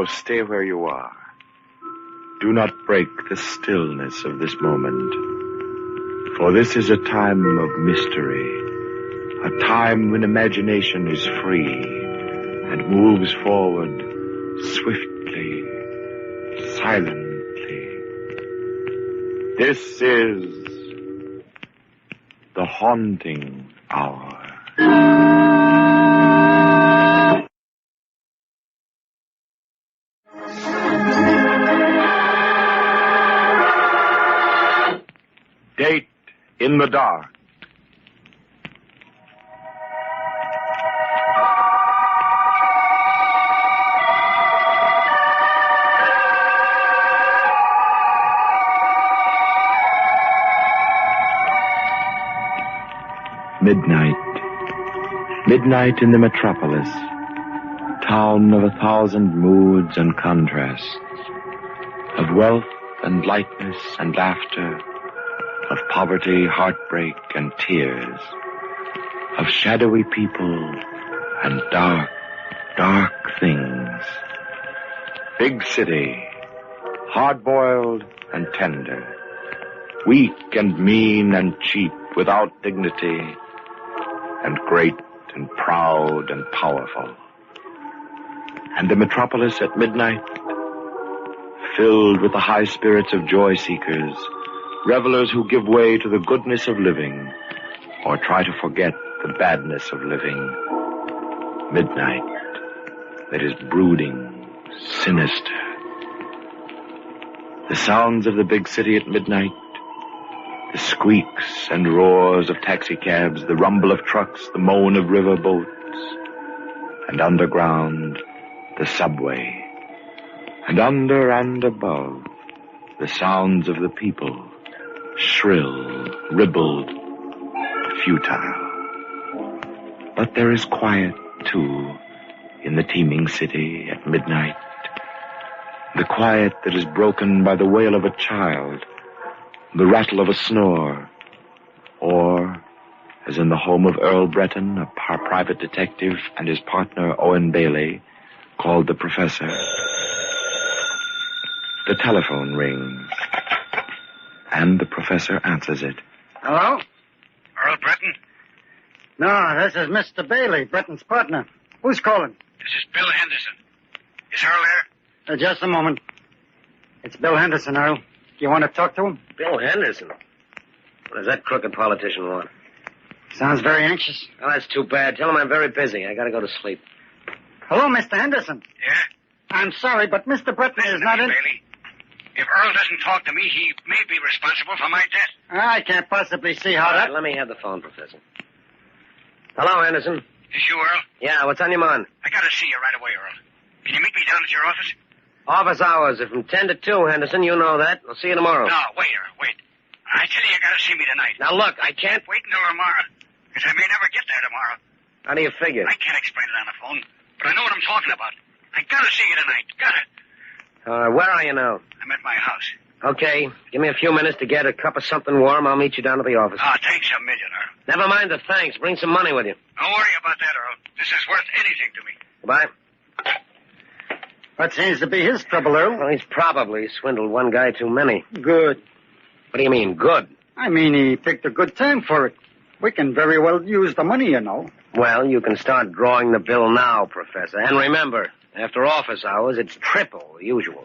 So stay where you are. Do not break the stillness of this moment. For this is a time of mystery. A time when imagination is free and moves forward swiftly, silently. This is the haunting hour. Date in the dark. Midnight. Midnight in the metropolis. Town of 1,000 moods and contrasts. Of wealth and lightness and laughter. Of poverty, heartbreak, and tears. Of shadowy people and dark, dark things. Big city. Hard-boiled and tender. Weak and mean and cheap without dignity. And great and proud and powerful. And the metropolis at midnight, filled with the high spirits of joy seekers, revelers who give way to the goodness of living, or try to forget the badness of living. Midnight that is brooding, sinister. The sounds of the big city at midnight, the squeaks and roars of taxicabs, the rumble of trucks, the moan of river boats, and underground, the subway. And under and above, the sounds of the people, shrill, ribald, futile. But there is quiet, too, in the teeming city at midnight. The quiet that is broken by the wail of a child, the rattle of a snore, or, as in the home of Earl Breton, a private detective, and his partner, Owen Bailey, called the Professor. The telephone rings, and the Professor answers it. Hello? Earl Breton? No, this is Mr. Bailey, Breton's partner. Who's calling? This is Bill Henderson. Is Earl there? Just a moment. It's Bill Henderson, Earl. You want to talk to him? Bill Henderson? What does that crooked politician want? Sounds very anxious. Oh, that's too bad. Tell him I'm very busy. I gotta go to sleep. Hello, Mr. Henderson. Yeah? I'm sorry, but Mr. Breton is not in... Bailey. If Earl doesn't talk to me, he may be responsible for my death. I can't possibly see how All right, that... let me have the phone, Professor. Hello, Henderson. Is you, Earl? Yeah, what's on your mind? I gotta see you right away, Earl. Can you meet me down at your office? Office hours are from 10 to 2, Henderson. You know that. I'll see you tomorrow. No, wait, Earl, wait. I tell you gotta see me tonight. Now, look, I can't... Wait until tomorrow, because I may never get there tomorrow. How do you figure? I can't explain it on the phone, but I know what I'm talking about. I gotta see you tonight. Gotta. Where are you now? I'm at my house. Okay, give me a few minutes to get a cup of something warm. I'll meet you down at the office. Thanks a million, Earl. Never mind the thanks. Bring some money with you. Don't worry about that, Earl. This is worth anything to me. Goodbye. What seems to be his trouble, Earl? Well, he's probably swindled one guy too many. Good. What do you mean, good? I mean, he picked a good time for it. We can very well use the money, you know. Well, you can start drawing the bill now, Professor. And remember, after office hours, it's triple the usual.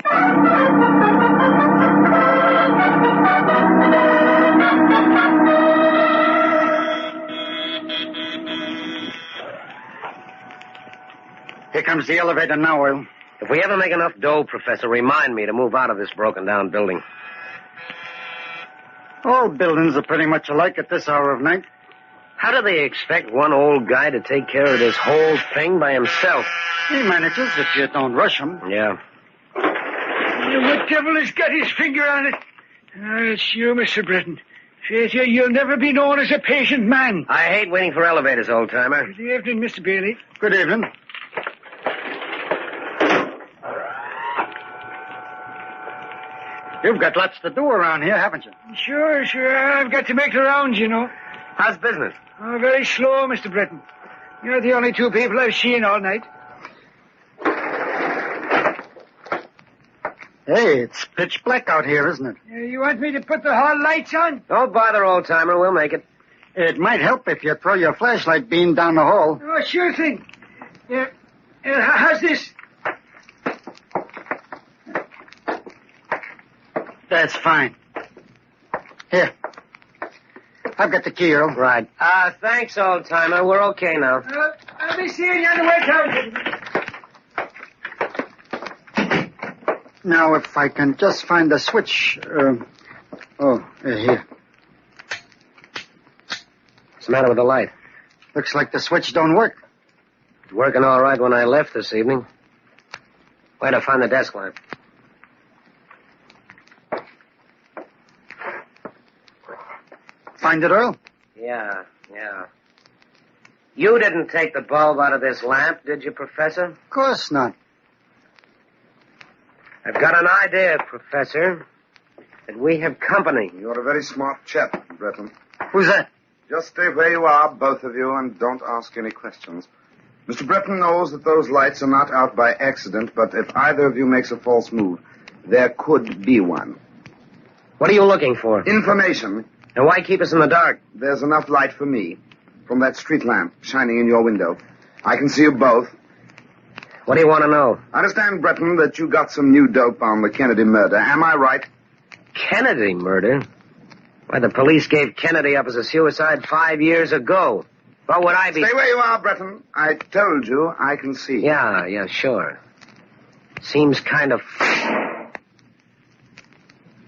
Here comes the elevator now, Earl. If we ever make enough dough, Professor, remind me to move out of this broken-down building. All buildings are pretty much alike at this hour of night. How do they expect one old guy to take care of this whole thing by himself? He manages if you don't rush him. Yeah. What devil has got his finger on it? It's you, Mr. Britton. Faith, you'll never be known as a patient man. I hate waiting for elevators, old-timer. Good evening, Mr. Bailey. Good evening. You've got lots to do around here, haven't you? Sure. I've got to make the rounds, you know. How's business? Oh, very slow, Mr. Britton. You're the only two people I've seen all night. Hey, it's pitch black out here, isn't it? You want me to put the hall lights on? Don't bother, old-timer. We'll make it. It might help if you throw your flashlight beam down the hall. Oh, sure thing. Yeah. How's this? That's fine. Here. I've got the key, Earl. Right. Thanks, old-timer. We're okay now. I'll be seeing you on the way down. Now, if I can just find the switch. Here. What's the matter with the light? Looks like the switch don't work. It's working all right when I left this evening. Where'd I find the desk lamp? Find it, Earl? Yeah. You didn't take the bulb out of this lamp, did you, Professor? Of course not. I've got an idea, Professor, that we have company. You're a very smart chap, Breton. Who's that? Just stay where you are, both of you, and don't ask any questions. Mr. Breton knows that those lights are not out by accident, but if either of you makes a false move, there could be one. What are you looking for? Information. And why keep us in the dark? There's enough light for me from that street lamp shining in your window. I can see you both. What do you want to know? I understand, Breton, that you got some new dope on the Kennedy murder. Am I right? Kennedy murder? Why, the police gave Kennedy up as a suicide 5 years ago. What would I be... Stay where you are, Breton. I told you I can see. Yeah, sure. Seems kind of...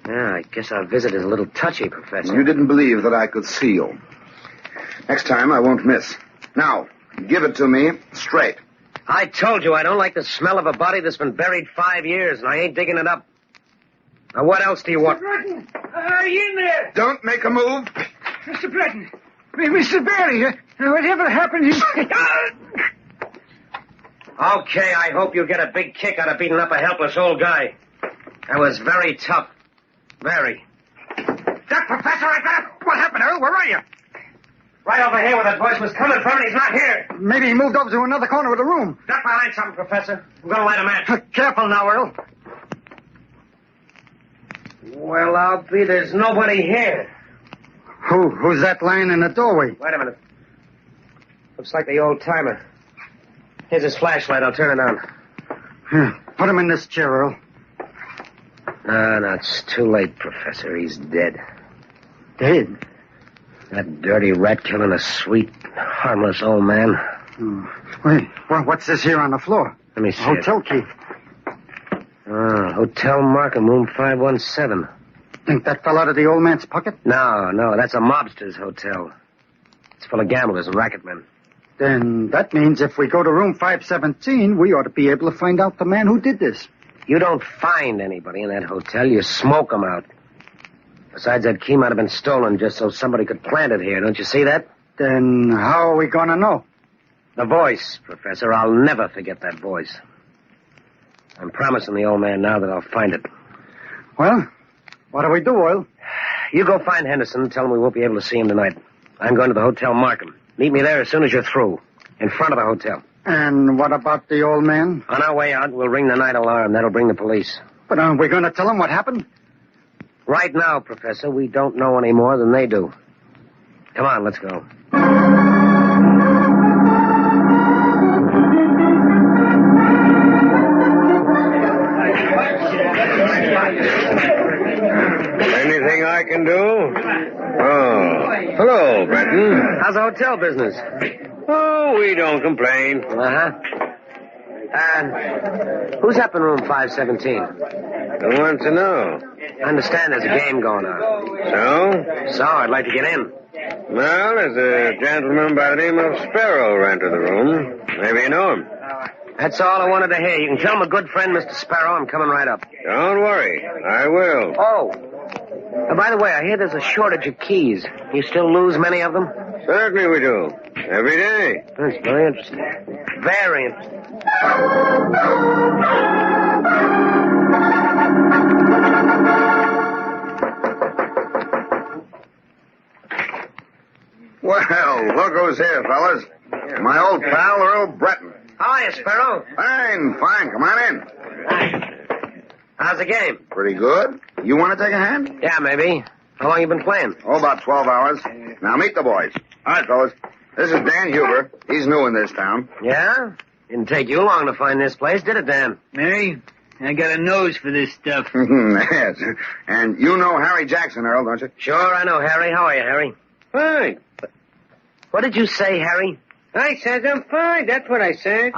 Yeah, I guess our visit is a little touchy, Professor. You didn't believe that I could see you. Next time, I won't miss. Now, give it to me straight. I told you I don't like the smell of a body that's been buried 5 years, and I ain't digging it up. Now, what else do you want? Mr. Breton, are you in there? Don't make a move. Mr. Breton. Mr. Barry, whatever happened is... Okay, I hope you get a big kick out of beating up a helpless old guy. That was very tough. Very. That Professor, I got it. What happened, Earl? Where are you? Right over here where that voice was coming from, and he's not here. Maybe he moved over to another corner of the room. Duck behind something, Professor. I'm going to light a match. Careful now, Earl. Well, I'll be there's nobody here. Who's that lying in the doorway? Wait a minute. Looks like the old-timer. Here's his flashlight. I'll turn it on. Here, put him in this chair, Earl. No, it's too late, Professor. He's dead. Dead? That dirty rat killing a sweet, harmless old man. Wait, what's this here on the floor? Let me see Hotel key. Hotel Markham, room 517. Think that fell out of the old man's pocket? No, that's a mobster's hotel. It's full of gamblers and racketmen. Then that means if we go to room 517, we ought to be able to find out the man who did this. You don't find anybody in that hotel. You smoke them out. Besides, that key might have been stolen just so somebody could plant it here. Don't you see that? Then how are we going to know? The voice, Professor. I'll never forget that voice. I'm promising the old man now that I'll find it. Well, what do we do, Oil? You go find Henderson and tell him we won't be able to see him tonight. I'm going to the Hotel Markham. Meet me there as soon as you're through. In front of the hotel. And what about the old man? On our way out, we'll ring the night alarm. That'll bring the police. But aren't we going to tell him what happened? Right now, Professor, we don't know any more than they do. Come on, let's go. Anything I can do? Oh, hello, Breton. How's the hotel business? Oh, we don't complain. Who's up in room 517? Who wants to know? I understand there's a game going on. So, I'd like to get in. Well, there's a gentleman by the name of Sparrow rented the room. Maybe you know him. That's all I wanted to hear. You can tell my good friend, Mr. Sparrow, I'm coming right up. Don't worry. I will. Oh. By the way, I hear there's a shortage of keys. You still lose many of them? Certainly we do. Every day. That's very interesting. Very interesting. Well, look who's here, fellas. My old pal, Earl Breton. Hiya, Sparrow. Fine. Come on in. How's the game? Pretty good. You want to take a hand? Yeah, maybe. How long you been playing? Oh, about 12 hours. Now, meet the boys. All right, fellas. This is Dan Huber. He's new in this town. Yeah? Didn't take you long to find this place, did it, Dan? Mary, I got a nose for this stuff. Yes. And you know Harry Jackson, Earl, don't you? Sure, I know Harry. How are you, Harry? Fine. What did you say, Harry? I said I'm fine. That's what I said.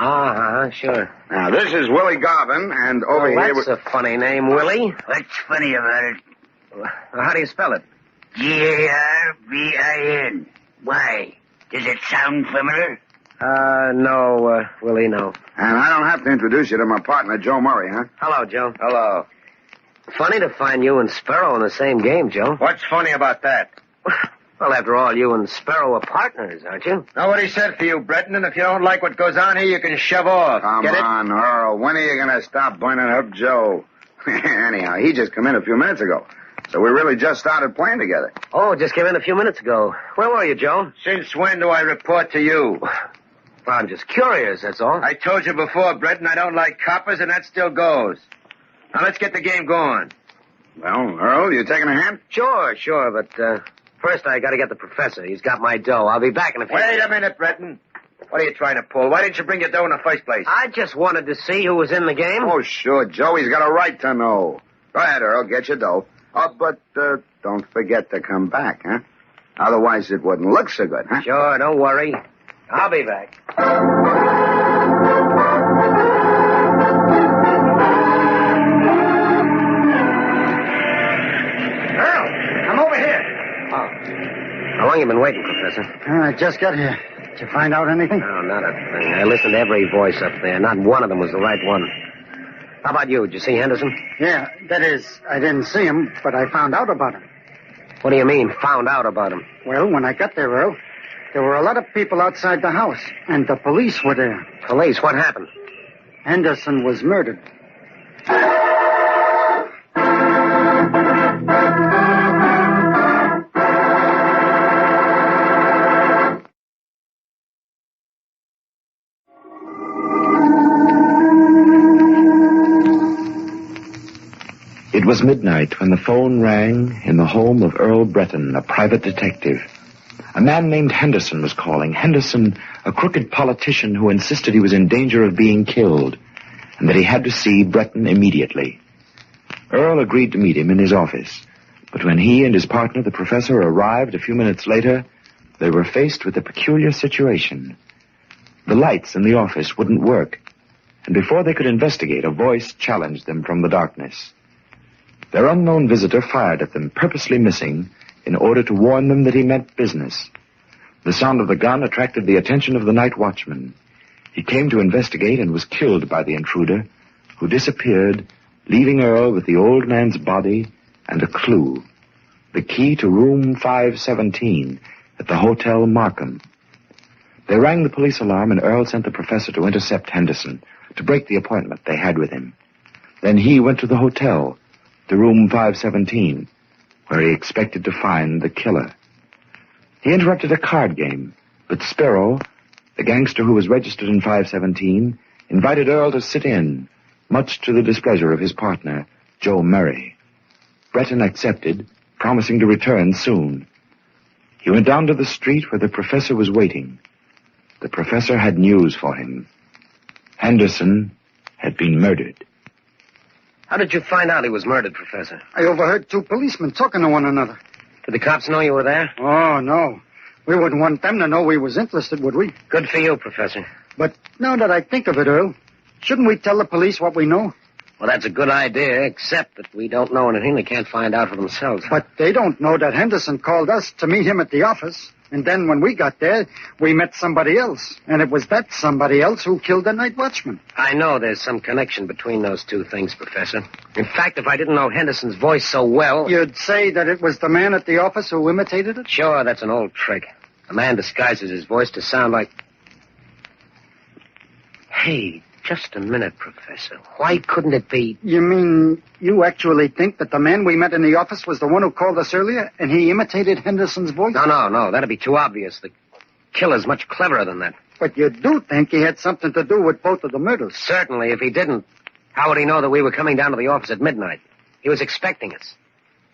Sure. Now, this is Willie Garvin, and over here... That's a funny name, Willie. What's funny about it? How do you spell it? Garvin. Why? Does it sound familiar? No, Willie, no. And I don't have to introduce you to my partner, Joe Murray, huh? Hello, Joe. Hello. Funny to find you and Sparrow in the same game, Joe. What's funny about that? Well, after all, you and Sparrow are partners, aren't you? Nobody said for you, Breton, and if you don't like what goes on here, you can shove off. Come Get it? on, Earl. When are you going to stop burning up Joe? Anyhow, he just come in a few minutes ago. So we really just started playing together. Oh, just came in a few minutes ago. Where were you, Joe? Since when do I report to you? Well, I'm just curious, that's all. I told you before, Breton, I don't like coppers, and that still goes. Now, let's get the game going. Well, Earl, you taking a hand? Sure, but first I gotta get the professor. He's got my dough. I'll be back in a few Wait minutes. a minute, Breton. What are you trying to pull? Why didn't you bring your dough in the first place? I just wanted to see who was in the game. Oh, sure, Joey's got a right to know. Go ahead, Earl, get your dough. Oh, but don't forget to come back, huh? Otherwise it wouldn't look so good, huh? Sure, don't worry. I'll be back. Earl, I'm over here. Oh. How long you been waiting, Professor? I just got here. Did you find out anything? No, not a thing. I listened to every voice up there. Not one of them was the right one. How about you? Did you see Henderson? Yeah, that is, I didn't see him, but I found out about him. What do you mean, found out about him? Well, when I got there, Earl, there were a lot of people outside the house, and the police were there. Police? What happened? Henderson was murdered. It was midnight when the phone rang in the home of Earl Breton, a private detective. A man named Henderson was calling. Henderson, a crooked politician who insisted he was in danger of being killed, and that he had to see Breton immediately. Earl agreed to meet him in his office, but when he and his partner, the professor, arrived a few minutes later, they were faced with a peculiar situation. The lights in the office wouldn't work, and before they could investigate, a voice challenged them from the darkness. Their unknown visitor fired at them, purposely missing, in order to warn them that he meant business. The sound of the gun attracted the attention of the night watchman. He came to investigate and was killed by the intruder, who disappeared, leaving Earl with the old man's body and a clue, the key to room 517 at the Hotel Markham. They rang the police alarm, and Earl sent the professor to intercept Henderson, to break the appointment they had with him. Then he went to the hotel, to room 517, where he expected to find the killer. He interrupted a card game, but Sparrow, the gangster who was registered in 517, invited Earl to sit in, much to the displeasure of his partner, Joe Murray. Breton accepted, promising to return soon. He went down to the street where the professor was waiting. The professor had news for him. Henderson had been murdered. How did you find out he was murdered, Professor? I overheard two policemen talking to one another. Did the cops know you were there? Oh, no. We wouldn't want them to know we was interested, would we? Good for you, Professor. But now that I think of it, Earl, shouldn't we tell the police what we know? Well, that's a good idea, except that we don't know anything they can't find out for themselves. But they don't know that Henderson called us to meet him at the office. And then when we got there, we met somebody else. And it was that somebody else who killed the night watchman. I know there's some connection between those two things, Professor. In fact, if I didn't know Henderson's voice so well... You'd say that it was the man at the office who imitated it? Sure, that's an old trick. A man disguises his voice to sound like... Hey, just a minute, Professor. Why couldn't it be... You mean you actually think that the man we met in the office was the one who called us earlier, and he imitated Henderson's voice? No. That'd be too obvious. The killer's much cleverer than that. But you do think he had something to do with both of the murders? Certainly, if he didn't... How would he know that we were coming down to the office at midnight? He was expecting us.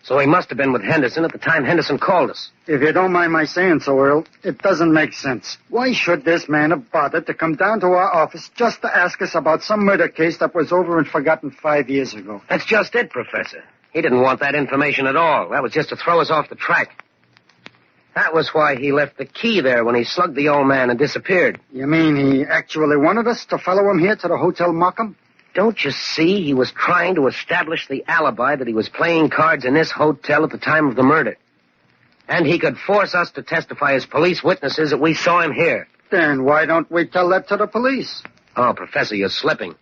So he must have been with Henderson at the time Henderson called us. If you don't mind my saying so, Earl, it doesn't make sense. Why should this man have bothered to come down to our office just to ask us about some murder case that was over and forgotten 5 years ago? That's just it, Professor. He didn't want that information at all. That was just to throw us off the track. That was why he left the key there when he slugged the old man and disappeared. You mean he actually wanted us to follow him here to the Hotel Markham? Don't you see? He was trying to establish the alibi that he was playing cards in this hotel at the time of the murder. And he could force us to testify as police witnesses that we saw him here. Then why don't we tell that to the police? Oh, Professor, you're slipping.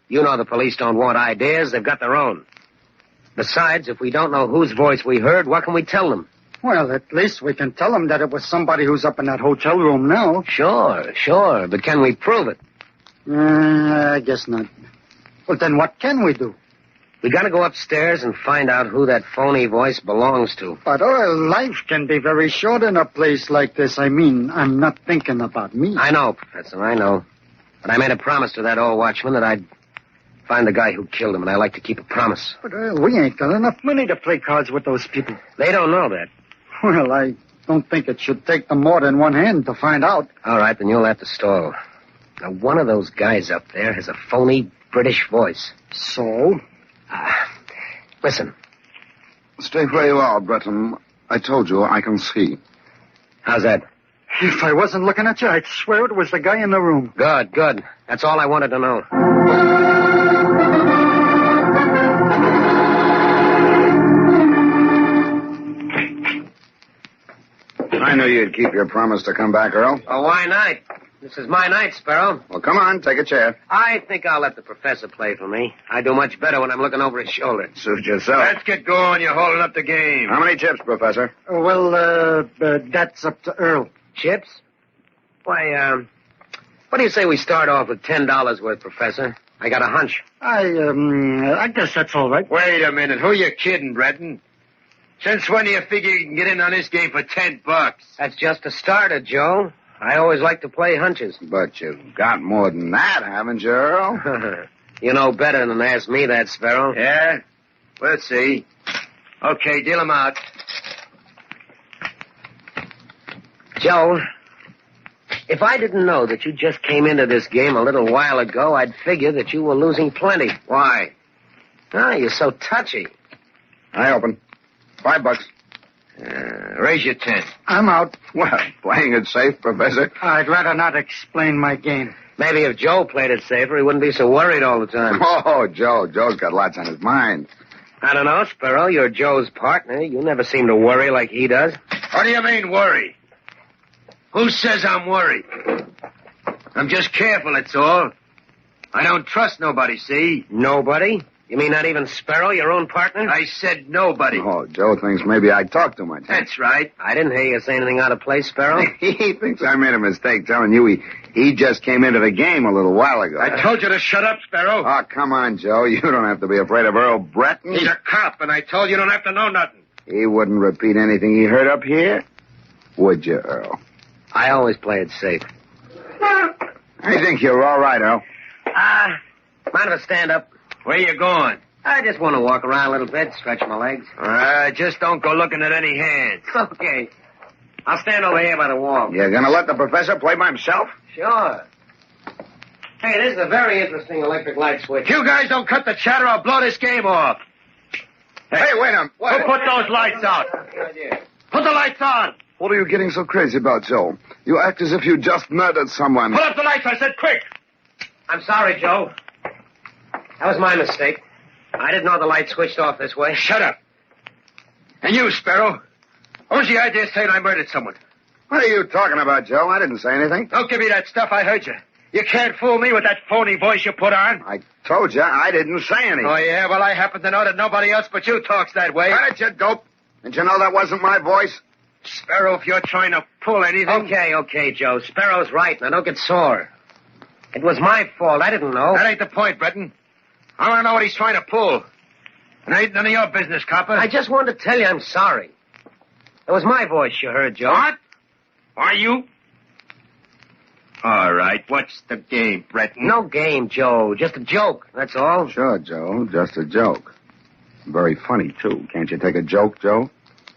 You know the police don't want ideas. They've got their own. Besides, if we don't know whose voice we heard, what can we tell them? Well, at least we can tell them that it was somebody who's up in that hotel room now. Sure. But can we prove it? I guess not. Well, then what can we do? We gotta go upstairs and find out who that phony voice belongs to. But life can be very short in a place like this. I mean, I'm not thinking about me. I know, Professor, I know. But I made a promise to that old watchman that I'd find the guy who killed him, and I like to keep a promise. But we ain't got enough money to play cards with those people. They don't know that. Well, I don't think it should take them more than one hand to find out. All right, then you'll have to stall. Now, one of those guys up there has a phony British voice. So? Listen. Stay where you are, Breton. I told you I can see. How's that? If I wasn't looking at you, I'd swear it was the guy in the room. Good. That's all I wanted to know. I knew you'd keep your promise to come back, Earl. Oh, why not? This is my night, Sparrow. Well, come on, take a chair. I think I'll let the professor play for me. I do much better when I'm looking over his shoulder. Suit yourself. Let's get going. You're holding up the game. How many chips, Professor? Well, that's up to Earl. Chips? Why, what do you say we start off with $10 worth, Professor? I got a hunch. I guess that's all right. Wait a minute. Who you kidding, Breton? Since when do you figure you can get in on this game for $10? That's just a starter, Joe. I always like to play hunches. But you've got more than that, haven't you, Earl? You know better than to ask me that, Sparrow. Yeah? Let's see. Okay, deal 'em out. Joe, if I didn't know that you just came into this game a little while ago, I'd figure that you were losing plenty. Why? You're so touchy. I open. $5. Raise your 10. I'm out. Well, playing it safe, Professor. I'd rather not explain my game. Maybe if Joe played it safer, he wouldn't be so worried all the time. Oh, Joe. Joe's got lots on his mind. I don't know, Sparrow. You're Joe's partner. You never seem to worry like he does. What do you mean, worry? Who says I'm worried? I'm just careful, that's all. I don't trust nobody, see? Nobody? You mean not even Sparrow, your own partner? I said nobody. Oh, Joe thinks maybe I talk too much. That's right. I didn't hear you say anything out of place, Sparrow. He thinks I made a mistake telling you he just came into the game a little while ago. I told you to shut up, Sparrow. Oh, come on, Joe. You don't have to be afraid of Earl Breton. He's a cop, and I told you don't have to know nothing. He wouldn't repeat anything he heard up here, would you, Earl? I always play it safe. I think you're all right, Earl. Mind if I stand up? Where you going? I just want to walk around a little bit, stretch my legs. Just don't go looking at any hands. Okay. I'll stand over here by the wall. You're going to let the professor play by himself? Sure. Hey, this is a very interesting electric light switch. You guys don't cut the chatter, I'll blow this game off. Hey, wait a minute. Who put those lights out? Put the lights on. What are you getting so crazy about, Joe? You act as if you just murdered someone. Put up the lights, I said, quick. I'm sorry, Joe. That was my mistake. I didn't know the light switched off this way. Shut up. And you, Sparrow. What was the idea of saying I murdered someone? What are you talking about, Joe? I didn't say anything. Don't give me that stuff. I heard you. You can't fool me with that phony voice you put on. I told you I didn't say anything. Oh, yeah? Well, I happen to know that nobody else but you talks that way. Cut it, you dope. Did you know that wasn't my voice? Sparrow, if you're trying to pull anything... Okay, Joe. Sparrow's right. Now, don't get sore. It was my fault. I didn't know. That ain't the point, Breton. I want to know what he's trying to pull. And it ain't none of your business, copper. I just wanted to tell you I'm sorry. It was my voice you heard, Joe. What? Are you? All right, what's the game, Breton? No game, Joe. Just a joke, that's all. Sure, Joe. Just a joke. Very funny, too. Can't you take a joke, Joe?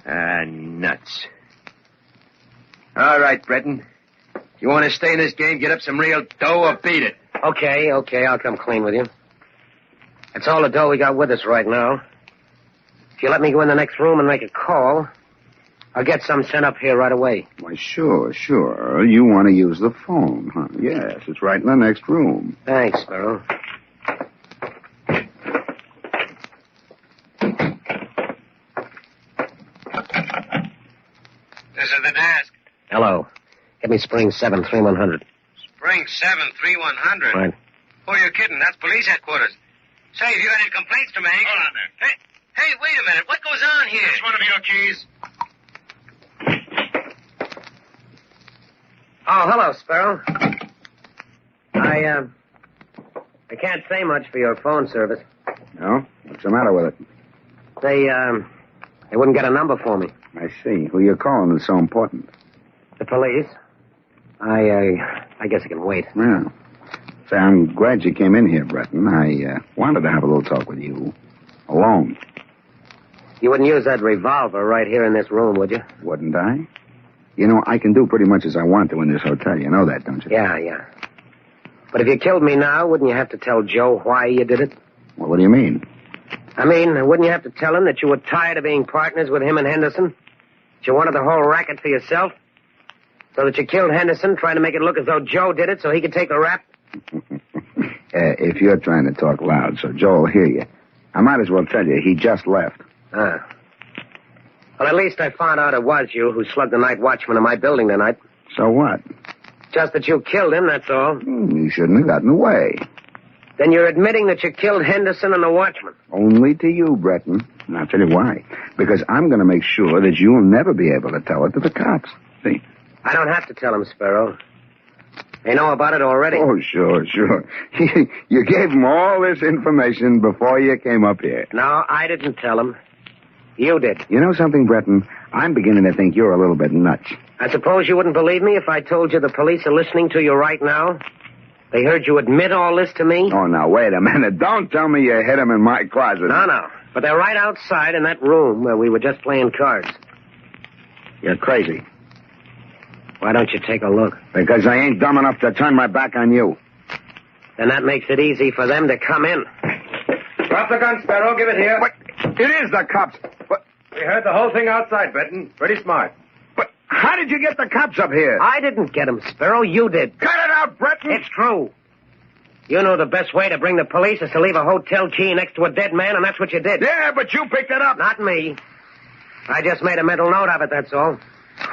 Nuts. All right, Breton. You want to stay in this game, get up some real dough, or beat it? Okay, I'll come clean with you. That's all the dough we got with us right now. If you let me go in the next room and make a call, I'll get some sent up here right away. Why, sure. You want to use the phone, huh? Yes, it's right in the next room. Thanks, Sparrow. This is the desk. Hello. Give me Spring 73100. Spring 73100. Right. Who are you kidding? That's police headquarters. Say, have you got any complaints to make? Hold on there. Hey, wait a minute. What goes on here? Is one of your keys? Oh, hello, Sparrow. I can't say much for your phone service. No? What's the matter with it? They wouldn't get a number for me. I see. Who you calling is so important. The police. I guess I can wait. Yeah. Say, I'm glad you came in here, Breton. I wanted to have a little talk with you. Alone. You wouldn't use that revolver right here in this room, would you? Wouldn't I? You know, I can do pretty much as I want to in this hotel. You know that, don't you? Yeah. But if you killed me now, wouldn't you have to tell Joe why you did it? Well, what do you mean? I mean, wouldn't you have to tell him that you were tired of being partners with him and Henderson? That you wanted the whole racket for yourself? So that you killed Henderson, trying to make it look as though Joe did it so he could take the rap? If you're trying to talk loud so Joe will hear you, I might as well tell you he just left. Well, at least I found out it was you who slugged the night watchman in my building tonight. So what? Just that you killed him, that's all. You shouldn't have gotten away. Then you're admitting that you killed Henderson and the watchman. Only to you, Breton. And I'll tell you why. Because I'm going to make sure that you'll never be able to tell it to the cops. See? I don't have to tell them, Sparrow. They know about it already. Oh, sure. You gave them all this information before you came up here. No, I didn't tell them. You did. You know something, Breton? I'm beginning to think you're a little bit nuts. I suppose you wouldn't believe me if I told you the police are listening to you right now? They heard you admit all this to me? Oh, now, wait a minute. Don't tell me you hid him in my closet. No. But they're right outside in that room where we were just playing cards. You're crazy. Why don't you take a look? Because I ain't dumb enough to turn my back on you. Then that makes it easy for them to come in. Drop the gun, Sparrow. Give it here. What? It is the cops. But We heard the whole thing outside, Breton. Pretty smart. how did you get the cops up here? I didn't get them, Sparrow. You did. Cut it out, Breton. It's true. You know the best way to bring the police is to leave a hotel key next to a dead man, and that's what you did. Yeah, but you picked it up. Not me. I just made a mental note of it, that's all.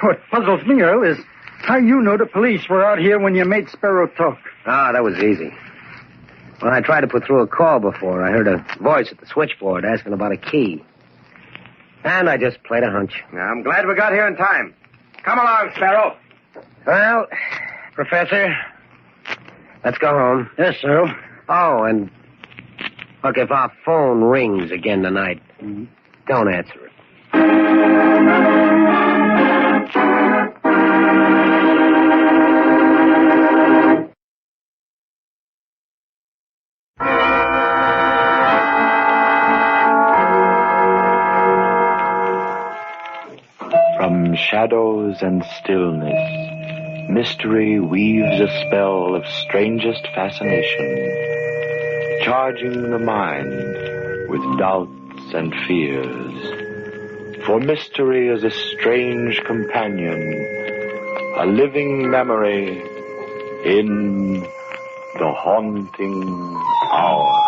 What puzzles me, Earl, is how you know the police were out here when you made Sparrow talk. Ah, that was easy. When I tried to put through a call before, I heard a voice at the switchboard asking about a key. And I just played a hunch. I'm glad we got here in time. Come along, Sparrow. Well, Professor, let's go home. Yes, Earl. Oh, and look, if our phone rings again tonight, don't answer it. From shadows and stillness, mystery weaves a spell of strangest fascination, charging the mind with doubts and fears. For mystery is a strange companion, a living memory in the haunting hour.